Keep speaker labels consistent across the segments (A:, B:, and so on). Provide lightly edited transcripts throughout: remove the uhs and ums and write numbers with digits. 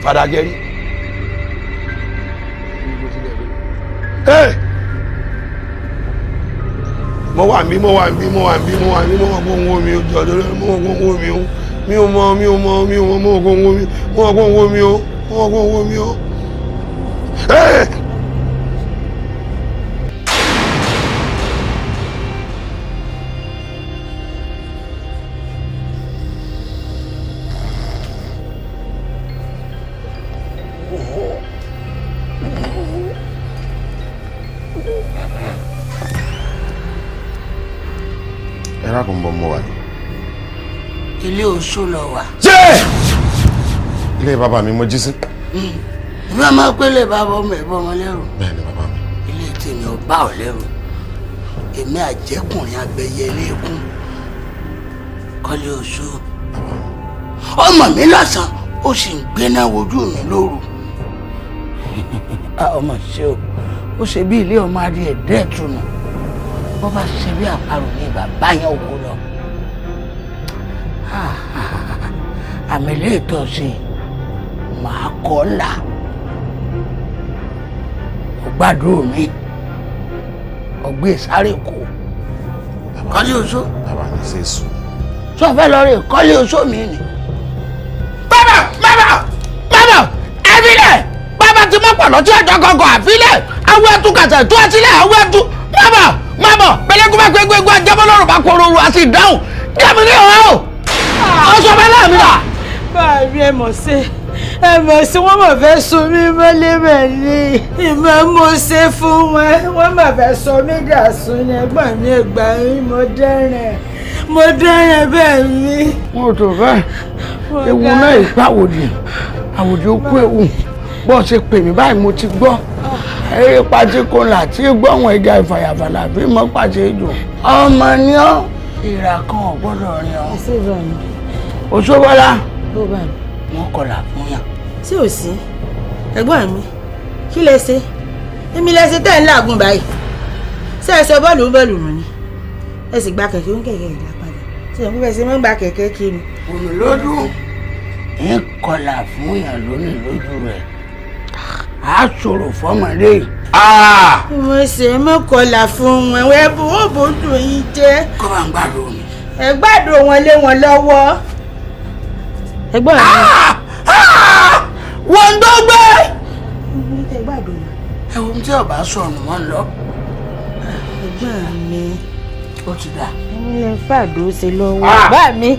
A: fàdágẹ́rí. mo wà mí mo wà mí mo wà mí mo wà mí mo wà kó ń wo mi o jọ̀dọ̀ mo wà kó ń wo mi o mi ò mọ mo wà kó ń wo mi mo wà kó ń wo mi o mo wà kó ń wo mi o.
B: Era con bombo wà.
C: Ilé oṣó lọ wà.
B: Ilé bàbá mi mo jí sí.
C: Ìbá máa pé lè bàbá ọmọ ẹ̀bọ ọmọ lẹ́rù.
B: Bẹ́ẹ̀ ni bàbá mi.
C: Ilé tèmi ò bá ọ lẹ́rù. Èmi àjẹkùnrin abẹyẹ lékún. Koleoso. Ọmọ mi lọ́sàn ó sì ń gbéná wojú mi lóru. Ọmọ ṣe o, ó ṣe bí ilé ọmọ adìẹ dẹ́ẹ̀tùnú. Bó bá ṣe bí àparò ní bàbá yẹn oko lọ. Àmì ilé ìtọ́sí màá kọ́ ńlá. Ó gbàdúrà mi. Ọgbẹ́ sáré kù. Koleoso.
B: Bàbá mi ṣe sùn.
C: Sọ fẹ́ lọ rí Koleoso mi ni. Bàbá! Ẹ̀fílẹ̀! Bàbá ti mọ́ pọ̀lọ́ tí ọjọ́ gọ́gọ́ àfílẹ̀! Àwọn ẹ̀tú kàtà tó àtìlẹ̀ àwọn ẹ̀tú! Bàbá! Pẹ̀lẹ́kùn bá gbégbé ajẹ́bọ́ lọ́rùn bá kóró àti ìdáhùn! Jẹ́mi ní ọ̀hún! Ọ̀ṣọ́ bẹ́ẹ̀ náà mi rà!
D: Báàrí ẹ mọ̀ sí wọ́n mọ̀ fẹ́ so mí mọ́lé mẹ́lẹ́ ìmọ̀ mo ṣe fún wọn wọ́n mọ̀ fẹ́ sọ mí dà sún ní ẹgbọ́n mi ẹgbà mi mo dẹ́rẹ̀ bẹ́ẹ̀ mi.
A: Mo tó fẹ́ ewu náà ìpàwòdì àwòdì ó kú ewu bọ́ ṣe pè mí báyìí mo ti gbọ́ eré pàtí kò là tí gbọ́wọ́n ẹja ìfàyàfàlà bí mo pàṣẹ jù ọmọ ni ọ́ ìrà kan ò gbọ́dọ̀ rìn ọ́. Òṣòbọ́lá wọ́n kọlà fún yàn.
D: tí ò sí ẹ̀gbọ́n mi kí lẹ ṣe èmi lẹ ṣe tẹ́ ń làágùn báyìí ṣé ẹ sọ bọ́ọ̀lù nù ni ẹ sì gba kẹ̀kẹ́ ń kẹ̀kẹ́ ìdá padà ṣé ẹ̀mú bẹ́ẹ̀ ṣe máa ń gba kẹ̀kẹ́ kiri.
C: Òmì lójú ń kọlà fún yàn lónìí lójú rẹ̀ á ṣòro fọmọdé.
D: mo ṣe mọ́kànlá fún wọn ẹ bó bójú yín jẹ́.
C: Kọ́ bá ń gbàdúrà mi.
D: ẹ gbàdúrà wọn lé wọn lọ́wọ́. ẹ̀gbọ́n mi.
C: Wọ́n ń dọ́gbé.
D: ẹ gbàdúrà.
C: Ẹ̀wọ̀n tí ọba sọnù wọn lọ.
D: ẹ̀gbọ́n mi.
C: Ó ti dà.
D: ẹ̀yin lè fàdó ṣe lọ́wọ́. bá mi.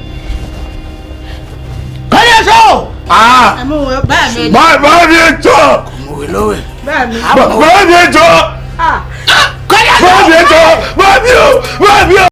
C: Koleoso.
D: àmọ́ wọn bá mi.
B: Bá mi jọ.
C: Kò mú wí lówè.
D: bá mi.
B: Bá mi jọ.
C: Koleoso.
B: Bá mi jọ. Bá mi o.